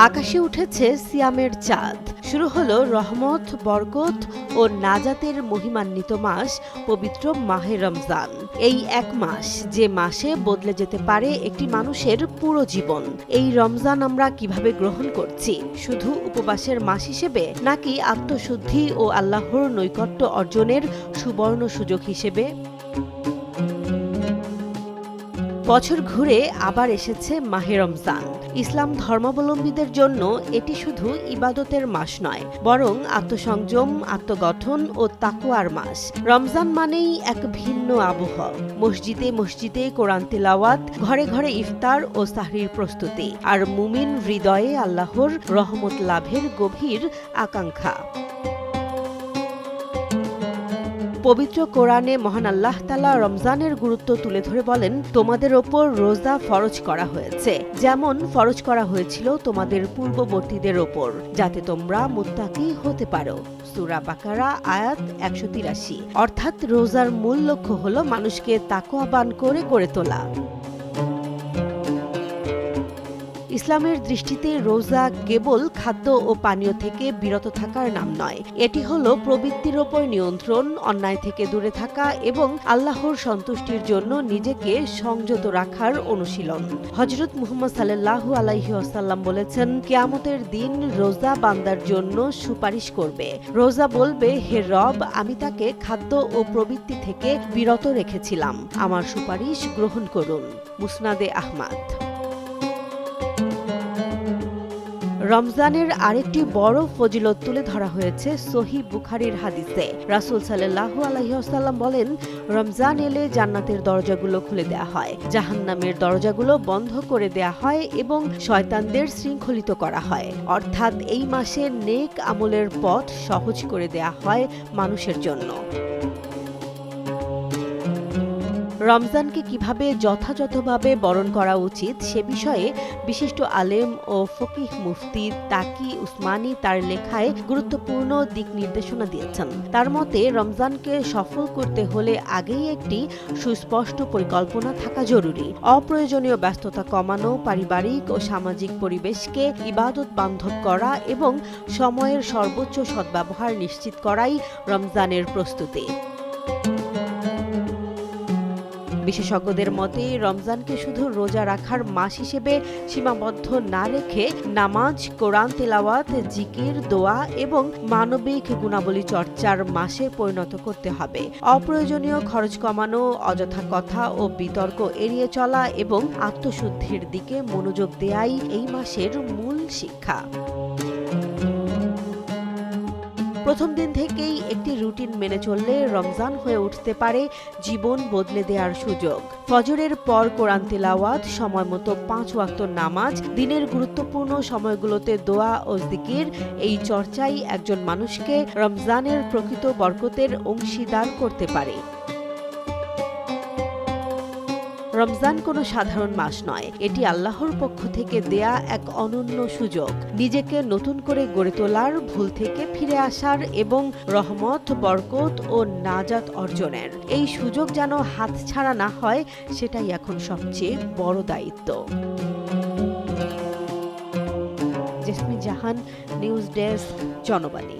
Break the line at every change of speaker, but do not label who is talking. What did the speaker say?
আকাশে উঠেছে সিয়ামের চাঁদ। শুরু হলো রহমত, বরকত ও নাজাতের মহিমান্বিত মাস পবিত্র মাহে রমজান। এই এক মাস যে মাসে বদলে যেতে পারে একটি মানুষের পুরো জীবন। এই রমজান আমরা কিভাবে গ্রহণ করছি? শুধু উপবাসের মাস হিসেবে, নাকি আত্মশুদ্ধি ও আল্লাহর নৈকট্য অর্জনের সুবর্ণ সুযোগ হিসেবে? বছর ঘুরে আবার এসেছে মাহে রমজান। ইসলাম ধর্মাবলম্বীদের জন্য এটি শুধু ইবাদতের মাস নয়, বরং আত্মসংযম, আত্মগঠন ও তাকওয়ার মাস। রমজান মানেই এক ভিন্ন আবহ। মসজিদে মসজিদে কোরআন তিলাওয়াত, ঘরে ঘরে ইফতার ও সাহরির প্রস্তুতি, আর মুমিন হৃদয়ে আল্লাহর রহমত লাভের গভীর আকাঙ্ক্ষা। পবিত্র কোরআনে মহান আল্লাহ তাআলা রমজানের গুরুত্ব তুলে ধরে বলেন, তোমাদের ওপর রোজা ফরজ করা হয়েছে, যেমন ফরজ করা হয়েছিল তোমাদের পূর্ববর্তীদের ওপর, যাতে তোমরা মুত্তাকি হতে পারো। সূরা বাকারা আয়াত ১৮৩। অর্থাৎ রোজার মূল লক্ষ্য হলো মানুষকে তাকওয়াবান করে গড়ে তোলা। ইসলামের দৃষ্টিতে রোজা কেবল খাদ্য ও পানীয় থেকে বিরত থাকার নাম নয়, এটি হলো প্রবৃত্তির ওপর নিয়ন্ত্রণ, অন্যায় থেকে দূরে থাকা এবং আল্লাহর সন্তুষ্টির জন্য নিজেকে সংযত রাখার অনুশীলন। হযরত মুহাম্মদ সাল্লাল্লাহু আলাইহি ওয়াসাল্লাম বলেছেন, কিয়ামতের দিন রোজা বান্দার জন্য সুপারিশ করবে। রোজা বলবে, হে রব, আমি তাকে খাদ্য ও প্রবৃত্তি থেকে বিরত রেখেছিলাম, আমার সুপারিশ গ্রহণ করুন। মুসনাদে আহমদ। রমজানের আরেকটি বড় ফজিলত তুলে ধরা হয়েছে সহিহ বুখারীর হাদিসে। রাসূল সাল্লাল্লাহু আলাইহি ওয়াসাল্লাম বলেন, রমজান এলে জান্নাতের দরজাগুলো খুলে দেয়া হয়, জাহান্নামের দরজাগুলো বন্ধ করে দেয়া হয় এবং শয়তানদের শৃঙ্খলিত করা হয়। অর্থাৎ এই মাসে নেক আমলের পথ সহজ করে দেয়া হয় মানুষের জন্য। রমজানকে কিভাবে যথাযথভাবে বরণ করা উচিত সে বিষয়ে বিশিষ্ট আলেম ও ফকিহ মুফতি তাকি উসমানী তার লেখায় গুরুত্বপূর্ণ দিক নির্দেশনা দিয়েছেন। তার মতে, রমজানকে সফল করতে হলে আগেই একটি সুস্পষ্ট পরিকল্পনা থাকা জরুরি। অপ্রয়োজনীয় ব্যস্ততা কমানো, পারিবারিক ও সামাজিক পরিবেশকে ইবাদত বান্ধব করা এবং সময়ের সর্বোচ্চ সদ্ব্যবহার নিশ্চিত করাই রমজানের প্রস্তুতি। বিশেষজ্ঞদের মতে, রমজানকে শুধু রোজা রাখার মাস হিসেবে সীমাবদ্ধ না রেখে নামাজ, কোরআন তিলাওয়াত, জিকির, দোয়া এবং মানবিক গুণাবলী চর্চার মাসে পরিণত করতে হবে। অপ্রয়োজনীয় খরচ কমানো, অযথা কথা ও বিতর্ক এড়িয়ে চলা এবং আত্মশুদ্ধির দিকে মনোযোগ দেয়াই এই মাসের মূল শিক্ষা। প্রথম দিন থেকেই একটি রুটিন মেনে চললে রমজান হয়ে উঠতে পারে জীবন বদলে দেওয়ার সুযোগ। ফজরের পর কোরআন তিলাওয়াত, সময়মতো ৫ ওয়াক্ত নামাজ, দিনের গুরুত্বপূর্ণ সময়গুলোতে দোয়া ও জিকির, এই চর্চাই একজন মানুষকে রমজানের প্রকৃত বরকতের অংশীদার করতে পারে। রমজান কোনো সাধারণ মাস নয়, এটি আল্লাহর পক্ষ থেকে দেয়া এক অনন্য সুযোগ, নিজেকে নতুন করে গড়ে তোলার, ভুল থেকে ফিরে আসার এবং রহমত, বরকত ও নাজাত অর্জনের। এই সুযোগ যেন হাতছাড়া না হয়, সেটাই এখন সবচেয়ে বড় দায়িত্ব। জেসমিন জাহান, নিউজ ডেস্ক, জনবাণী।